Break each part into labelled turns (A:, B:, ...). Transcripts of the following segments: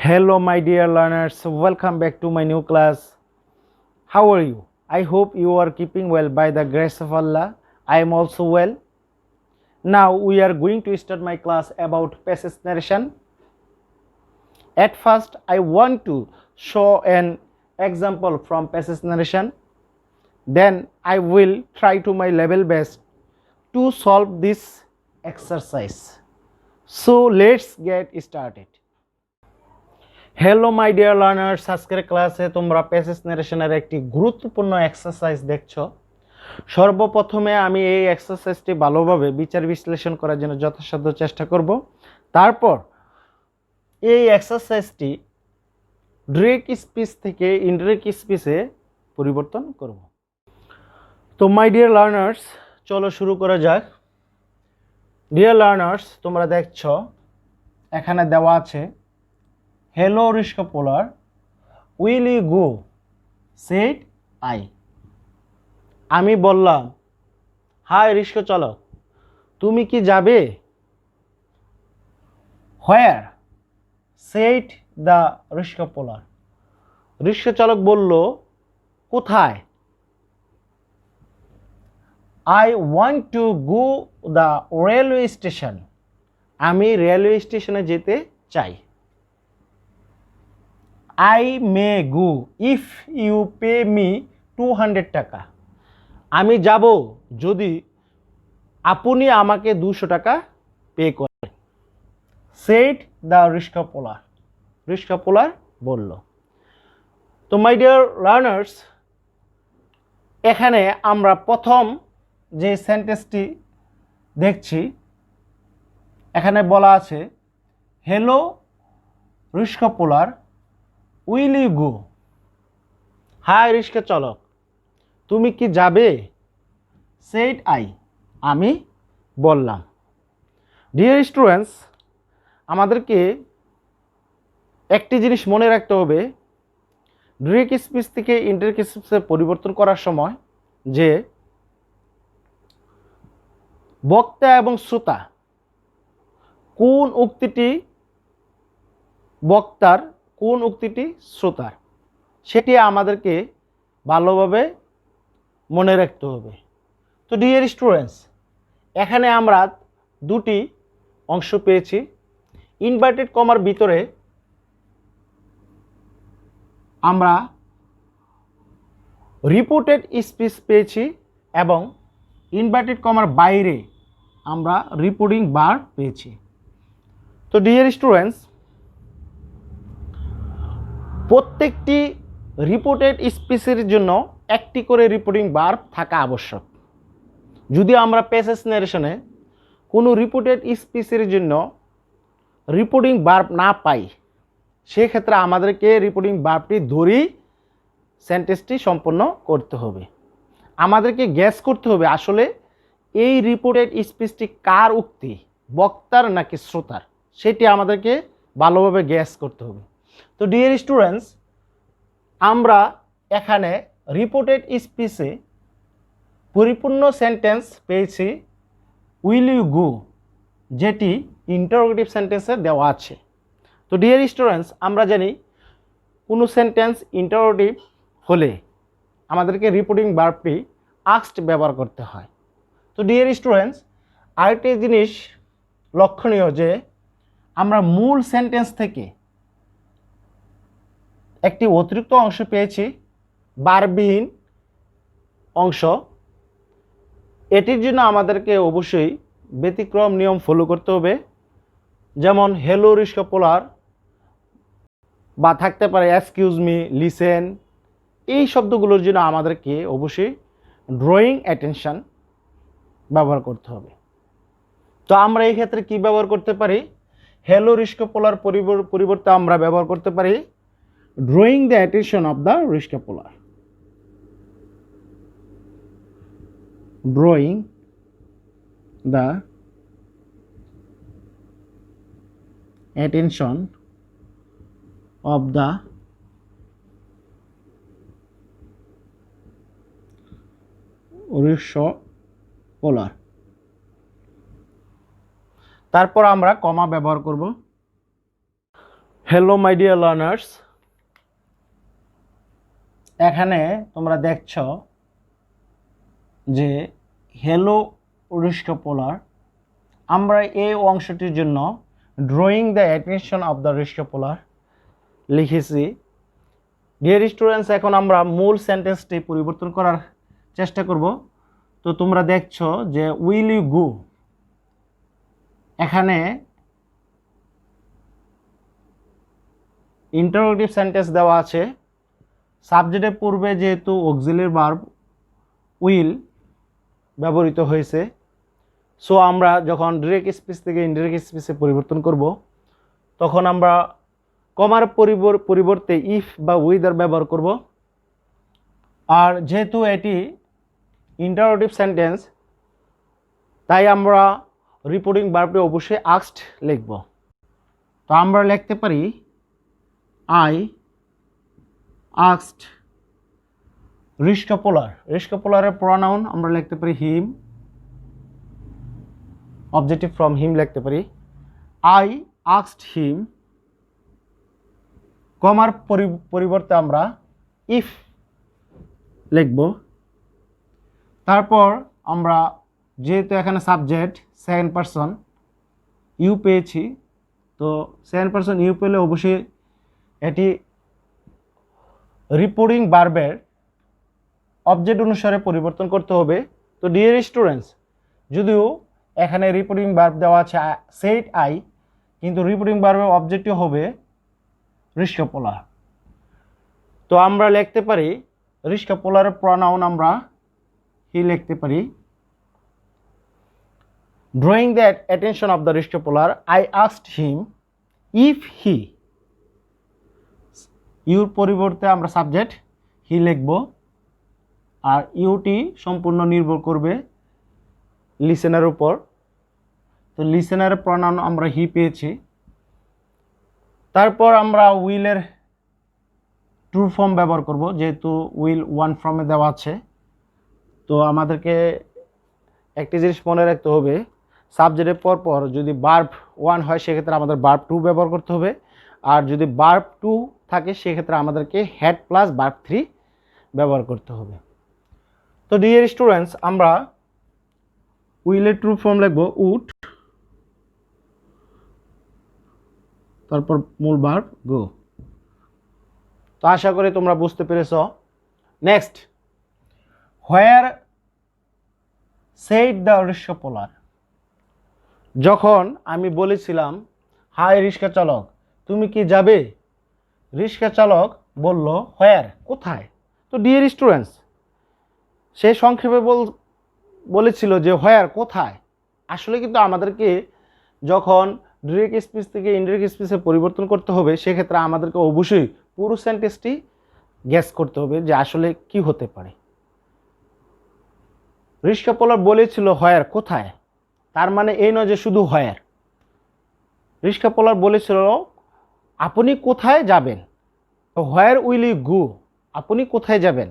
A: Hello, my dear learners. Welcome back to my new class. How are you? I hope you are keeping well by the grace of Allah. I am also well. Now we are going to start my class about passage narration. At first, I want to show an example from passage narration. Then I will try to my level best to solve this exercise. So let's get started. Hello my dear learners, আজকের ক্লাসে তোমরা passage নারেশনের একটি গুরুত্বপূর্ণ exercise দেখছো। সর্বপ্রথমে আমি এই এক্সারসাইজটি ভালোভাবে বিচার বিশ্লেষণ করার জন্য যথাসাধ্য চেষ্টা করব। তারপর এই এক্সারসাইজটি ডিরেক্ট স্পিচ থেকে ইনডিরেক্ট স্পিচে পরিবর্তন করব। তো মাই ডিয়ার লার্নার্স, চলো শুরু করা যাক। ডিয়ার লার্নার্স, তোমরা দেখছো এখানে দেওয়া আছে Hello Rishka Polar, will you go? Said I. আমি বললাম, হাই রিস্কা চালক, তুমি কি যাবে? Where? Said the Rishka Polar. রিস্কা চালক বলল, কোথায়? I want to go the railway station. আমি রেলওয়ে স্টেশনে যেতে চাই। I may go if you pay me 200 টাকা। আমি যাব যদি আপনি আমাকে 200 টাকা পে করেন। Said the রিস্কা পোলার। রিস্কা পোলার বলল। তো মাই ডিয়ার লার্নার্স, এখানে আমরা প্রথম যে সেন্টেন্সটি দেখছি, এখানে বলা আছে হ্যালো রিস্কা পোলার, উইল ইউ গো? হাই রিস্কা চালক, তুমি কি যাবে? সেড আই, আমি বললাম। ডিয়ার স্টুডেন্টস, আমাদেরকে একটি জিনিস মনে রাখতে হবে, ডিরেক্ট স্পিচ থেকে ইনডিরেক্ট স্পিচে পরিবর্তন করার সময় যে বক্তা এবং শ্রোতা কোন উক্তিটি বক্তার, কোন উক্তিটি শ্রোতার, সেটি আমাদেরকে ভালোভাবে মনে রাখতে হবে। তো ডিয়ার স্টুডেন্টস, এখানে আমরা দুটি অংশ পেয়েছি। ইনভার্টেড কমার ভিতরে আমরা রিপোর্টেড স্পিচ পেয়েছি এবং ইনভার্টেড কমার বাইরে আমরা রিপোর্টিং ভার্ব পেয়েছি। তো ডিয়ার স্টুডেন্টস, প্রত্যেকটি রিপোর্টেড স্পিচের জন্য একটি করে রিপোর্টিং ভার্ব থাকা আবশ্যক। যদি আমরা প্যাসেজ নারেশনে কোনো রিপোর্টেড স্পিচের জন্য রিপোর্টিং ভার্ব না পাই, সেক্ষেত্রে আমাদেরকে রিপোর্টিং ভার্বটি ধরেই সেন্টেন্সটি সম্পন্ন করতে হবে। আমাদেরকে গ্যাস করতে হবে আসলে এই রিপোর্টেড স্পিচটি কার উক্তি, বক্তার নাকি শ্রোতার, সেটি আমাদেরকে ভালোভাবে গ্যাস করতে হবে। তো ডিয়ার স্টুডেন্টস, আমরা এখানে রিপোর্টেড স্পিচে পরিপূর্ণ সেন্টেন্স পেয়েছি উইল ইউ গো, যেটি ইন্টারোগেটিভ সেন্টেন্সে দেওয়া আছে। তো ডিয়ার স্টুডেন্টস, আমরা জানি কোনো সেন্টেন্স ইন্টারোগেটিভ হলে আমাদেরকে রিপোর্টিং ভার্বটি আস্কড ব্যবহার করতে হয়। তো ডিয়ার স্টুডেন্টস, আরেকটি জিনিস লক্ষণীয় যে আমরা মূল সেন্টেন্স থেকে একটি অতিরিক্ত অংশ পেয়েছি, ভার্ববিহীন অংশ। এটির জন্য আমাদেরকে অবশ্যই ব্যতিক্রম নিয়ম ফলো করতে হবে। যেমন হ্যালো রিস্কা পোলার, বা থাকতে পারে এক্সকিউজ মি, লিসেন, এই শব্দগুলোর জন্য আমাদেরকে অবশ্যই ড্রয়িং অ্যাটেনশন ব্যবহার করতে হবে। তো আমরা এই ক্ষেত্রে কি ব্যবহার করতে পারি? হ্যালো রিস্কা পোলার পরিবর্তে আমরা ব্যবহার করতে পারি drawing the attention of the রিস্কা পোলার। Drawing the attention of the রিস্কা পোলার। তারপর আমরা কমা ব্যবহার করব। হ্যালো মাই ডিয়ার লার্নার্স, এখানে তোমরা দেখছো যে হ্যালো রিস্কোপোলার। আমরা এই অংশটির জন্য drawing the attention of the rickshaw puller লিখেছি। ডিয়ার স্টুডেন্টস, এখন আমরা মূল সেন্টেন্সটি পরিবর্তন করার চেষ্টা করব। তো তোমরা দেখছো যে উইল ইউ গো, এখানে ইন্টারোগেটিভ সেন্টেন্স দেওয়া আছে। সাবজেক্টের পূর্বে যেহেতু অক্সিলারি ভার্ব উইল ব্যবহৃত হয়েছে, সো আমরা যখন ডিরেক্ট স্পিচ থেকে ইনডিরেক্ট স্পিচে পরিবর্তন করব তখন আমরা কমার পরিবর্তে ইফ বা উইদার ব্যবহার করব। আর যেহেতু এটি ইন্টারোগেটিভ সেন্টেন্স, তাই আমরা রিপোর্টিং ভার্বটি অবশ্যই আস্কড লিখব। তো আমরা লিখতে পারি আই আস্কড রিস্কোপোলার। রিস্কোপোলারের প্রোনাউন আমরা লিখতে পারি হিম, অবজেক্টিভ ফ্রম হিম লিখতে পারি আই আস্কড হিম। কমার পরিবর্তে আমরা ইফ লিখব। তারপর আমরা যেহেতু এখানে সাবজেক্ট সেকেন্ড পারসন ইউ পেয়েছি, তো সেকেন্ড পারসন ইউ পেলে অবশ্যই এটি রিপোর্টিং ভার্বের অবজেক্ট অনুসারে পরিবর্তন করতে হবে। তো ডিয়ার স্টুডেন্টস, যদিও এখানে রিপোর্টিং ভার্ব দেওয়া আছে সেড আই, কিন্তু রিপোর্টিং ভার্বের অবজেক্টই হবে রিস্কোপোলার। তো আমরা লিখতে পারি রিস্কোপোলারের প্রোনাউন আমরা হি লিখতে পারি। Drawing the attention of the rickshaw puller, I asked him if he. Your পরিবর্তে আমরা সাবজেক্ট হি লিখব, আর ইউটি সম্পূর্ণ নির্ভর করবে লিসেনার উপর। তো লিসেনারের প্রোনাউন আমরা হি পেয়েছি। তারপর আমরা উইলের ট্রু ফর্ম ব্যবহার করব, যেহেতু উইল ওয়ান ফর্মে দেওয়া আছে। তো আমাদেরকে একটি জিনিস মনে রাখতে হবে, সাবজেক্টের পর যদি ভার্ব ওয়ান হয় সেক্ষেত্রে আমাদের ভার্ব টু ব্যবহার করতে হবে, আর যদি ভার্ব টু থাকে সেক্ষেত্রে আমাদেরকে হ্যাড প্লাস ভার্ব থ্রি ব্যবহার করতে হবে। তো ডিয়ার স্টুডেন্টস, আমরা উইলের ট্রু ফর্ম লিখব উড, তারপর মূল ভার্ব গো। তো আশা করি তোমরা বুঝতে পেরেছ। Next, where said the rickshaw puller. যখন আমি বলেছিলাম হাই রিক্সা চালক তুমি কি যাবে, রিক্সা চালক বলল হোয়ার কোথায়। তো ডিয়ার স্টুডেন্টস, সে সংক্ষেপে বলেছিল যে হোয়ার কোথায়। আসলে কিন্তু আমাদেরকে যখন ডিরেক্ট স্পিচ থেকে ইনডিরেক্ট স্পিচে পরিবর্তন করতে হবে সেক্ষেত্রে আমাদেরকে অবশ্যই পুরো সেন্টেন্সটি গেস করতে হবে যে আসলে কি হতে পারে। রিস্কোপোলার বলেছিল হোয়ার কোথায়, তার মানে এই নয় যে শুধু হোয়ার। রিস্কোপোলার বলেছিল আপনি কোথায় যাবেন। হোয়ার উইল ইউ গো, আপনি কোথায় যাবেন,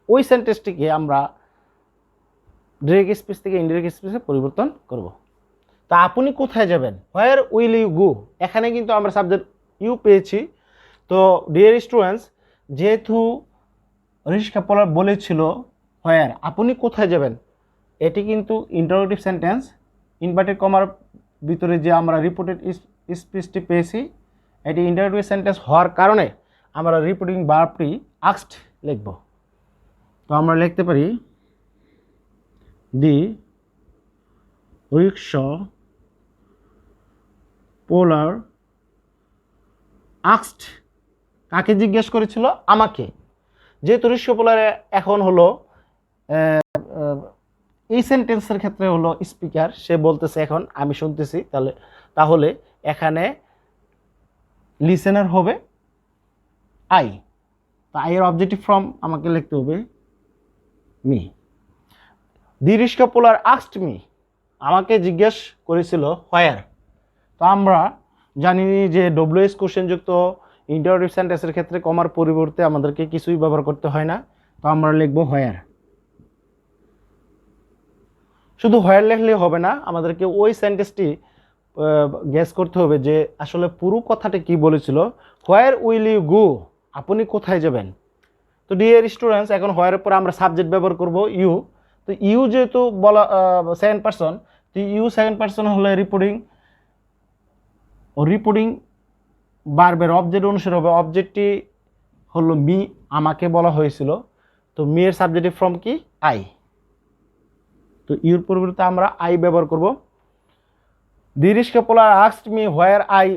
A: ওই সেন্টেন্সটিকে আমরা ডিরেক্ট স্পিচ থেকে ইনডিরেক্ট স্পিচে পরিবর্তন করব। তো আপনি কোথায় যাবেন, হোয়ার উইল ইউ গো, এখানে কিন্তু আমরা সাবজেক্ট ইউ পেয়েছি। তো ডিয়ার স্টুডেন্টস, যেহেতু রিস্কোপোলার বলেছিল হোয়ার আপনি কোথায় যাবেন, এটি কিন্তু ইন্টারোগেটিভ সেন্টেন্স। ইনভার্টেড কমার ভিতরে যে আমরা রিপোর্টেড স্পিচটি পেয়েছি এটি ইন্টারোগেটিভ সেন্টেন্স হওয়ার কারণে আমরা রিপোর্টিং ভার্বটি আস্কড লিখব। তো আমরা লিখতে পারি দি রিস্কোপোলার আস্কড, কাকে জিজ্ঞেস করেছিল, আমাকে। যেহেতু রিস্কোপোলার এখন হলো এই সেন্টেন্সের ক্ষেত্রে হলো স্পিকার, সে বলতেছে এখন আমি শুনতেছি, তাহলে এখানে লিসেনার হবে আই। তো আই এর অবজেক্টিভ ফর্ম আমাকে লিখতে হবে মি। দি রিস্কোপোলার আস্কড মি, আমাকে জিজ্ঞেস করেছিল হোয়ার। তো আমরা জানি যে ডব্লিউএস কোশ্চেনযুক্ত ইন্টারোগেটিভ সেন্টেন্সের ক্ষেত্রে কমার পরিবর্তে আমাদেরকে কিছুই ব্যবহার করতে হয় না। তো আমরা লিখব হোয়ার। শুধু হোয়ার লিখলে হবে না, আমাদেরকে ওই সেন্টেন্সটি গেস করতে হবে যে আসলে পুরো কথাটা কি বলেছিল। হোয়ার উইল ইউ গো, আপনি কোথায় যাবেন। তো ডিয়ার স্টুডেন্টস, এখন হোয়ারের পরে আমরা সাবজেক্ট ব্যবহার করব ইউ। তো ইউ যেহেতু বলা সেকেন্ড পারসন, তো ইউ সেকেন্ড পারসন হলে রিপোর্টিং বারবের অবজেক্ট অনুসারে হবে। অবজেক্টটি হলো মি, আমাকে বলা হয়েছিল। তো মি এর সাবজেক্টিভ ফর্ম কি, আই। তো ইউর পরিবর্তে আমরা আই ব্যবহার করব। দি রিস্কা puller asked me where I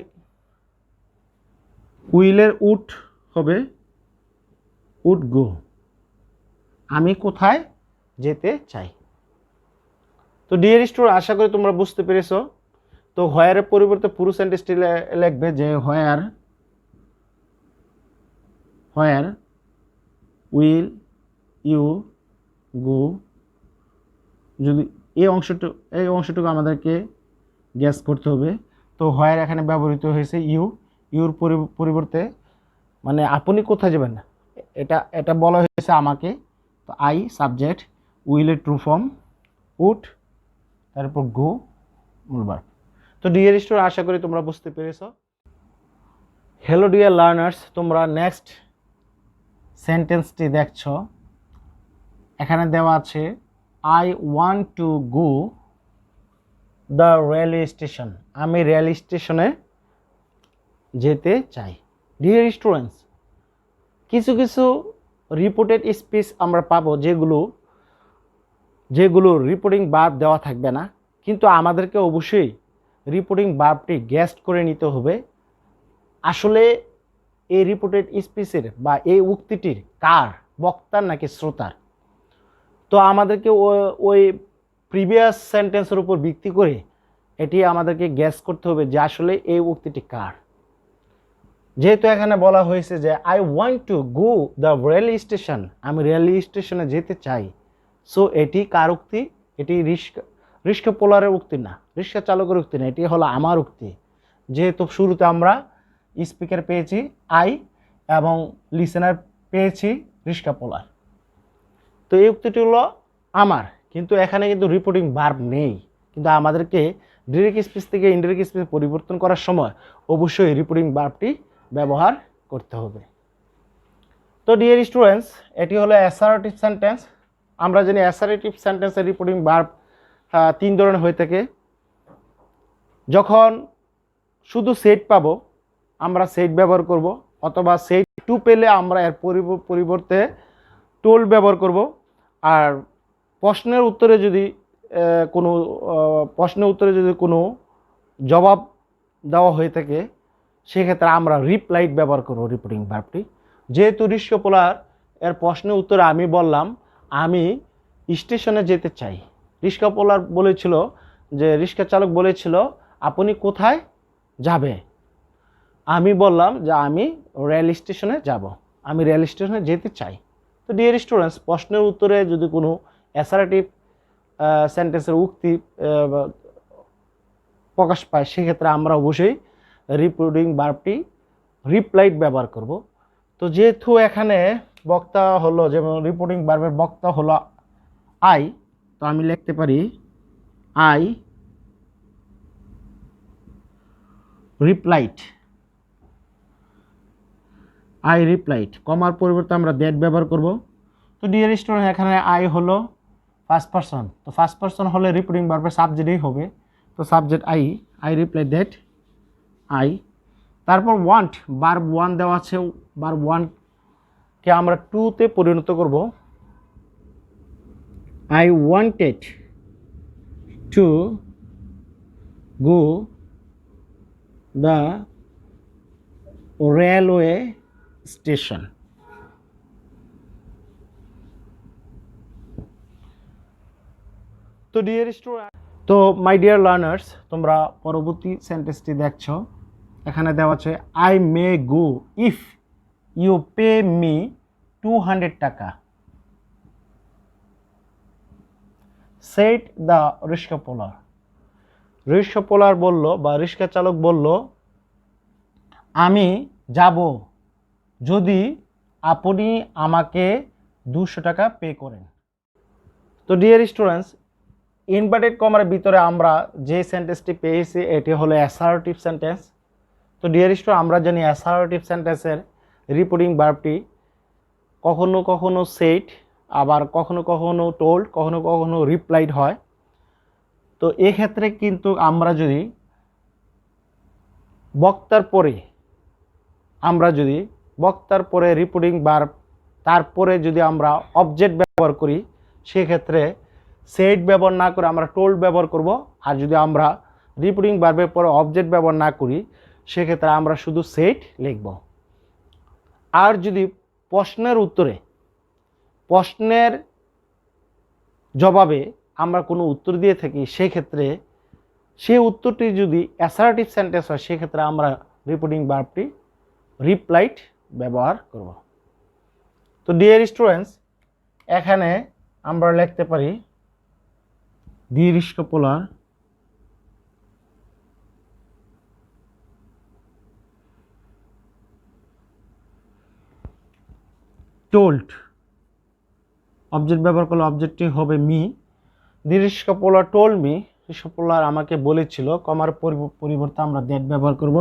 A: উইলের উড হবে উড গো, আমি কোথায় যেতে চাই। তো ডিয়ার স্টুডেন্ট, আশা করি তোমরা বুঝতে পেরেছো। তো হোয়ারের পরিবর্তে পুরো সেন্টেন্সটি লিখবে যে হোয়ার উইল ইউ গো। যদি এই অংশটুকু আমাদেরকে গ্যাস করতে হবে। তো হোয়ার এখানে ব্যবহৃত হয়েছে ইউর পরিবর্তে, মানে আপনি কোথায় যাবেন, এটা বলা হয়েছে আমাকে। তো আই সাবজেক্ট, উইলের ট্রু ফর্ম উড, তারপর গো মূল ভার্ব। তো ডিয়ার স্টুডেন্ট, আশা করি তোমরা বুঝতে পেরেছো। হ্যালো ডিয়ার লার্নার্স, তোমরা নেক্সট সেন্টেন্সটি দেখছো। এখানে দেওয়া আছে I want to go the railway station, আমি রেল স্টেশনে যেতে চাই। ডিয়ার স্টুডেন্টস, কিছু কিছু রিপোর্টেড স্পিচ আমরা পাবো যেগুলো রিপোর্টিং ভার্ব দেওয়া থাকবে না, কিন্তু আমাদেরকে অবশ্যই রিপোর্টিং ভার্বটি গেস করে নিতে হবে আসলে এই রিপোর্টেড স্পিচের বা এই উক্তিটির কার, বক্তার নাকি শ্রোতার। তো আমাদেরকে ওই প্রিভিয়াস সেন্টেন্সের উপর ভিত্তি করে এটি আমাদেরকে গেস করতে হবে যে আসলে এই উক্তিটি কার। যেহেতু এখানে বলা হয়েছে যে I want to go the rail station, আমি রেল স্টেশনে যেতে চাই। সো এটি কার উক্তি, এটি রিস্কা পোলারের উক্তি না, রিস্কা চালকের উক্তি না, এটি হলো আমার উক্তি। যেহেতু শুরুতে আমরা স্পিকার পেয়েছি আই এবং লিসেনার পেয়েছি রিস্কা পোলার, তো এই উক্তিটি হলো আমার, কিন্তু এখানে কিন্তু রিপোর্টিং ভার্ব নেই। কিন্তু আমাদেরকে ডিরেক্ট স্পিচ থেকে ইনডিরেক্ট স্পিচ পরিবর্তন করার সময় অবশ্যই রিপোর্টিং ভার্বটি ব্যবহার করতে হবে। তো ডিয়ার স্টুডেন্টস, এটি হলো অ্যাসার্টিভ সেন্টেন্স। আমরা জানি অ্যাসার্টিভ সেন্টেন্সের রিপোর্টিং ভার্ব 3 ধরনের হয়ে থাকে। যখন শুধু সেট পাবো আমরা সেট ব্যবহার করব, অথবা সেট টু পেলে আমরা এর পরিবর্তে টোল ব্যবহার করব। আর প্রশ্নের উত্তরে যদি কোনো জবাব দেওয়া হয়ে থাকে সেক্ষেত্রে আমরা রিপ্লাইড ব্যবহার করব রিপোর্টিং ভার্বটি। যেহেতু রিস্কা পোলার এর প্রশ্নের উত্তরে আমি বললাম আমি স্টেশনে যেতে চাই, রিস্কা পোলার বলেছিল যে রিস্কা চালক বলেছিল আপনি কোথায় যাবে, আমি বললাম যে আমি রেল স্টেশনে যাব, আমি রেল স্টেশনে যেতে চাই। তো ডিয়ার স্টুডেন্টস, প্রশ্নের উত্তরে যদি কোনো অ্যাসার্টিভ সেন্টেন্সের উক্তি প্রকাশ পায় সেক্ষেত্রে আমরা অবশ্যই রিপোর্টিং ভার্বটি রিপ্লাইড ব্যবহার করব। তো যেহেতু এখানে বক্তা হলো, যেমন রিপোর্টিং ভার্বের বক্তা হলো আই, তো আমি লিখতে পারি আই রিপ্লাইড, কমার পরিবর্তে আমরা দ্যাট ব্যবহার করব। তো ডিয়ার স্টুডেন্ট, এখানে আই হলো ফার্স্ট পারসন, তো ফার্স্ট পারসন হলে রিপোর্টিং ভার্বের সাবজেক্টই হবে। তো subject I reply that I. তারপর ওয়ান্ট, ভার্ব ওয়ান দেওয়া আছে, ভার্ব ওয়ানকে আমরা টুতে পরিণত করব। I wanted to go the railway station. তো ডিয়ার স্টুডেন্ট, তো মাই ডিয়ার লার্নার্স, তোমরা পরবর্তী সেন্টেন্সটি দেখছো। এখানে দেওয়া আছে I may go if you pay me 200 টাকা, সেট দ্য রিস্কা পোলার। রিস্কা পোলার বলল বা রিস্কা চালক বলল আমি যাব যদি আপনি আমাকে 200 টাকা পে করেন। তো ডিয়ার স্টুডেন্টস, ইনভার্টেড কমার ভিতরে আমরা যে সেন্টেন্সটি পেয়েছি এটি হলো অ্যাসার্টিভ সেন্টেন্স। তো ডিয়ার স্টুডেন্ট, আমরা জানি অ্যাসার্টিভ সেন্টেন্সের রিপোর্টিং ভার্বটি কখনো কখনো সেড, আবার কখনো কখনো টোল্ড, কখনো কখনো রিপ্লাইড হয়। তো এক্ষেত্রে কিন্তু আমরা যদি বক্তার পরে রিপোর্টিং ভার্ব তারপরে যদি আমরা অবজেক্ট ব্যবহার করি, সেক্ষেত্রে সেড ব্যবহার না করে আমরা টোল্ড ব্যবহার করব। আর যদি আমরা রিপোর্টিং ভার্বের পরে অবজেক্ট ব্যবহার না করি, সেক্ষেত্রে আমরা শুধু সেড লিখব। আর যদি প্রশ্নের জবাবে আমরা কোনো উত্তর দিয়ে থাকি, সেক্ষেত্রে সেই উত্তরটি যদি অ্যাসার্টিভ সেন্টেন্স হয়, সেক্ষেত্রে আমরা রিপোর্টিং ভার্বটি রিপ্লাইড ব্যবহার করব। তো ডিয়ার স্টুডেন্টস, এখানে আমরা লিখতে পারি দীর্ঘ পোলার টোল্ড, অবজেক্ট ব্যবহার করলে অবজেক্টটি হবে মি। দীর্ঘ পোলার টোল্ড মি, দীর্ঘ পোলার আমাকে বলেছিল, কমার পরিবর্তে আমরা দ্যাট ব্যবহার করব,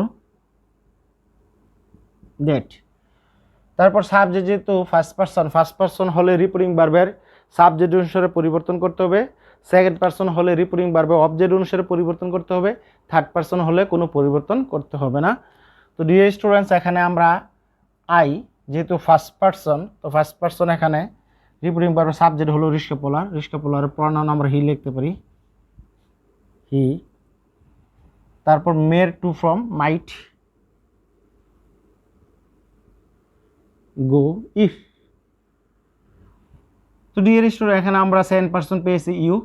A: দ্যাট। তারপর সাবজেক্ট যেহেতু ফার্স্ট পারসন হলে রিপোর্টিং ভার্বের সাবজেক্ট অনুসারে পরিবর্তন করতে হবে, সেকেন্ড পারসন হলে রিপোর্টিং ভার্বের অবজেক্ট অনুসারে পরিবর্তন করতে হবে, থার্ড পারসন হলে কোনো পরিবর্তন করতে হবে না। তো ডিয়ার স্টুডেন্টস, এখানে আমরা আই যেহেতু ফার্স্ট পারসন, তো ফার্স্ট পারসন এখানে রিপোর্টিং ভার্বের সাবজেক্ট হলো রিস্কা পোলারের প্রনাউন আমরা হি লিখতে পারি, হি। তারপর মের to from might go if. তো ডিয়ার স্টুডেন্ট, এখানে আমরা সেকেন্ড পারসন পেয়েছি ইউ।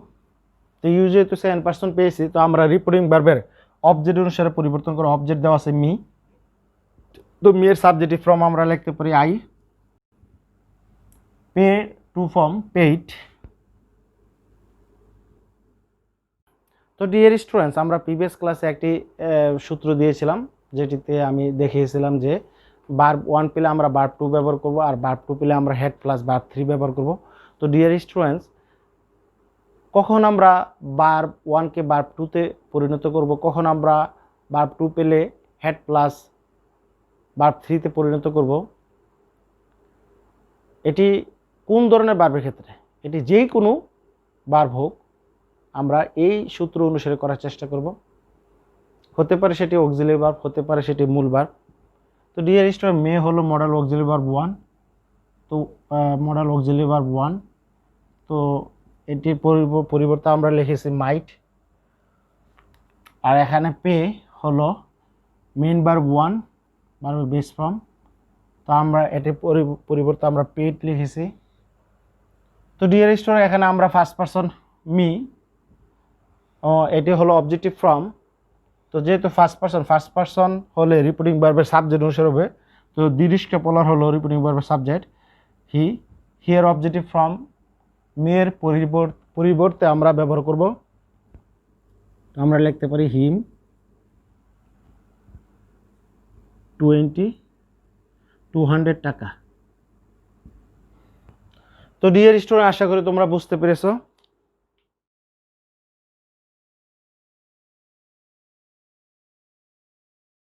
A: তো ইউ যেহেতু সেকেন্ড পারসন পেয়েছি, তো আমরা রিপোর্টিং ভার্বের অবজেক্ট অনুসারে পরিবর্তন করে, অবজেক্ট দেওয়া আছে মি, তো মি এর সাবজেক্টিভ ফর্ম আমরা লিখতে পারি I. Pay to form paid. তো ডিয়ার স্টুডেন্টস, আমরা প্রিভিয়াস ক্লাসে একটি সূত্র দিয়েছিলাম, যেটিতে আমি দেখিয়েছিলাম যে ভার্ব 1 পেলে আমরা ভার্ব 2 ব্যবহার করব, আর ভার্ব 2 পেলে আমরা হেড প্লাস ভার্ব 3 ব্যবহার করব। তো ডিয়ার স্টুডেন্টস, কখন আমরা ভার্ব 1কে ভার্ব 2-তে পরিণত করব, কখন আমরা ভার্ব 2 পেলে হেড প্লাস ভার্ব 3-তে পরিণত করব, এটি কোন ধরনের ভার্বের ক্ষেত্রে, এটি যেই কোনো ভার্ব হোক, আমরা এই সূত্র অনুসারে করার চেষ্টা করব। হতে পারে সেটি অক্সিলারি ভার্ব, হতে পারে সেটি মূল ভার্ব। তো ডিয়ার স্টুডেন্ট, মে হলো মডাল অক্সিলারি ভার্ব 1, তো মডাল অক্সিলারি ভার্ব 1, তো এটির পরিবর্তে আমরা লিখেছি মাইট। আর এখানে পে হলো মেইন ভার্ব 1, ভার্বের বেস ফর্ম, তো আমরা এটির পরিবর্তে আমরা পেড লিখেছি। তো ডিয়ার স্টুডেন্ট, এখানে আমরা ফার্স্ট পারসন মি, এটি হলো অবজেক্টিভ ফর্ম। তো যেহেতু ফার্স্ট পারসন হলে রিপোর্টিং ভার্বের সাবজেক্ট অনুসারে হবে, তো দীর্ঘ পোলার হলো রিপোর্টিং ভার্বের subject he. Here objective form মেয়ের পরিবর্তে আমরা ব্যবহার করব, আমরা লিখতে পারি হিম 200 টাকা। তো ডিয়ার স্টুডেন্ট, আশা করি তোমরা বুঝতে পেরেছো।